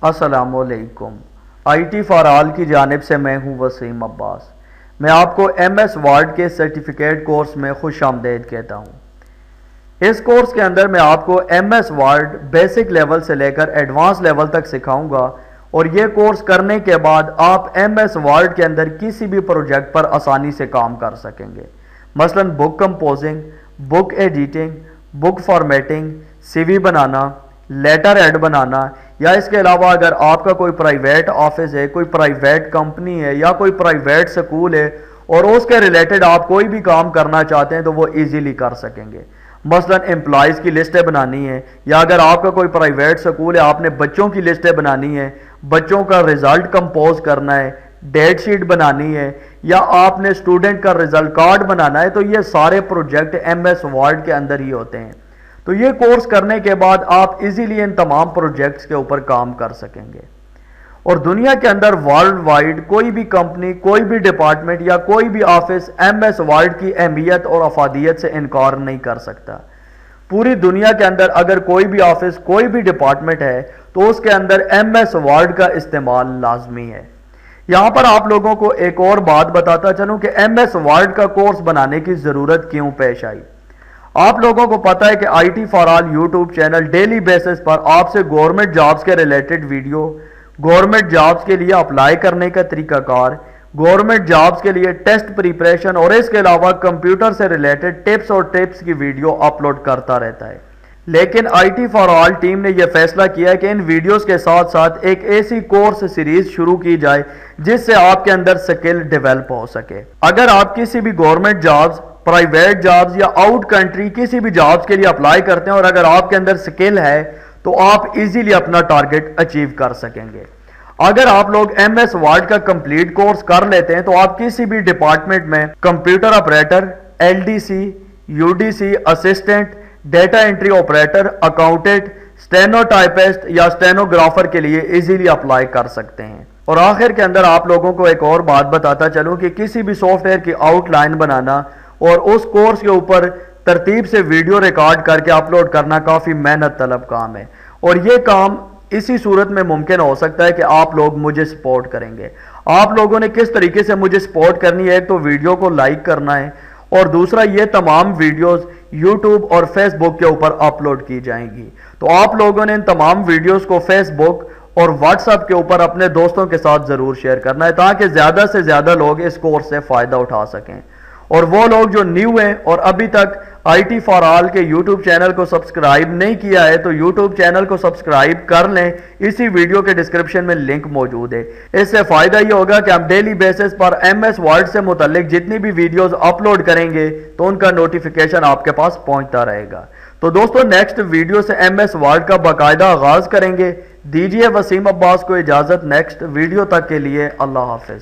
السلام علیکم۔ آئی T for آل کی جانب سے میں ہوں وسیم عباس۔ میں آپ کو ایم ایس ورڈ کے سرٹیفکیٹ کورس میں خوش آمدید کہتا ہوں۔ اس کورس کے اندر میں آپ کو M S word basic level سے لے کر ایڈوانس لیول تک سکھاؤں گا، اور یہ کورس کرنے کے بعد آپ ایم ایس ورڈ کے اندر کسی بھی پروجیکٹ پر آسانی سے کام کر سکیں گے، مثلا بک کمپوزنگ، بک ایڈیٹنگ، بک فارمیٹنگ، سی وی بنانا، لیٹر ایڈ بنانا، یا اس کے علاوہ اگر آپ کا کوئی پرائیویٹ آفس ہے، کوئی پرائیویٹ کمپنی ہے یا کوئی پرائیویٹ سکول ہے اور اس کے ریلیٹڈ آپ کوئی بھی کام کرنا چاہتے ہیں تو وہ ایزیلی کر سکیں گے۔ مثلا امپلائیز کی لسٹیں بنانی ہے، یا اگر آپ کا کوئی پرائیویٹ سکول ہے آپ نے بچوں کی لسٹیں بنانی ہے، بچوں کا رزلٹ کمپوز کرنا ہے، ڈیٹ شیٹ بنانی ہے، یا آپ نے اسٹوڈنٹ کا رزلٹ کارڈ بنانا ہے، تو یہ سارے پروجیکٹ ایم ایس ورڈ کے اندر ہی ہوتے ہیں۔ تو یہ کورس کرنے کے بعد آپ ایزیلی ان تمام پروجیکٹس کے اوپر کام کر سکیں گے، اور دنیا کے اندر ورلڈ وائڈ کوئی بھی کمپنی، کوئی بھی ڈپارٹمنٹ یا کوئی بھی آفس ایم ایس ورڈ کی اہمیت اور افادیت سے انکار نہیں کر سکتا۔ پوری دنیا کے اندر اگر کوئی بھی آفس، کوئی بھی ڈپارٹمنٹ ہے تو اس کے اندر ایم ایس ورڈ کا استعمال لازمی ہے۔ یہاں پر آپ لوگوں کو ایک اور بات بتاتا چلوں کہ ایم ایس ورڈ کا کورس بنانے کی ضرورت کیوں پیش آئی۔ آپ لوگوں کو پتا ہے کہ I T for all YouTube channel daily basis پر آپ سے گورنمنٹ جابز کے ریلیٹڈ ویڈیو، گورنمنٹ جابز کے لیے اپلائی کرنے کا طریقہ کار، گورنمنٹ جابز کے لیے ٹیسٹ پریپریشن، اور اس کے علاوہ کمپیوٹر سے ریلیٹڈ ٹپس اور ٹپس کی ویڈیو اپلوڈ کرتا رہتا ہے۔ لیکن آئی ٹی فار آل ٹیم نے یہ فیصلہ کیا ہے کہ ان ویڈیوز کے ساتھ ساتھ ایک ایسی کورس سیریز شروع کی جائے جس سے آپ کے اندر سکل ڈیولپ ہو سکے۔ اگر آپ کسی بھی گورنمنٹ جابز، پرائیویٹ جابز یا آؤٹ کنٹری کسی بھی جابز کے لیے اپلائی کرتے ہیں اور اگر آپ کے اندر سکل ہے تو آپ ایزیلی اپنا ٹارگٹ اچیو کر سکیں گے۔ اگر آپ لوگ ایم ایس ورڈ کا کمپلیٹ کورس کر لیتے ہیں تو آپ کسی بھی ڈپارٹمنٹ میں computer operator, L D C, U D C assistant, data entry operator, accountant, steno typist یا اسٹینوگرافر کے لیے ایزیلی اپلائی کر سکتے ہیں۔ اور آخر کے اندر آپ لوگوں کو ایک اور بات بتاتا چلوں کہ کسی بھی سافٹ ویئر کی آؤٹ لائن بنانا اور اس کورس کے اوپر ترتیب سے ویڈیو ریکارڈ کر کے اپلوڈ کرنا کافی محنت طلب کام ہے، اور یہ کام اسی صورت میں ممکن ہو سکتا ہے کہ آپ لوگ مجھے سپورٹ کریں گے۔ آپ لوگوں نے کس طریقے سے مجھے سپورٹ کرنی ہے؟ ایک تو ویڈیو کو لائک کرنا ہے، اور دوسرا یہ تمام ویڈیوز یوٹیوب اور فیس بک کے اوپر اپلوڈ کی جائیں گی۔ تو آپ لوگوں نے ان تمام ویڈیوز کو فیس بک اور واٹس ایپ کے اوپر اپنے دوستوں کے ساتھ ضرور شیئر کرنا ہے تاکہ زیادہ سے زیادہ لوگ اس کورس سے فائدہ اٹھا سکیں، اور وہ لوگ جو نیو ہیں اور ابھی تک آئی ٹی فار آل کے یوٹیوب چینل کو سبسکرائب نہیں کیا ہے تو یوٹیوب چینل کو سبسکرائب کر لیں۔ اسی ویڈیو کے ڈسکرپشن میں لنک موجود ہے۔ اس سے فائدہ یہ ہوگا کہ ہم ڈیلی بیسس پر ایم ایس ورڈ سے متعلق جتنی بھی ویڈیوز اپلوڈ کریں گے تو ان کا نوٹیفیکیشن آپ کے پاس پہنچتا رہے گا۔ تو دوستو نیکسٹ ویڈیو سے ایم ایس ورڈ کا باقاعدہ آغاز کریں گے۔ دیجیے وسیم عباس کو اجازت، نیکسٹ ویڈیو تک کے لیے اللہ حافظ۔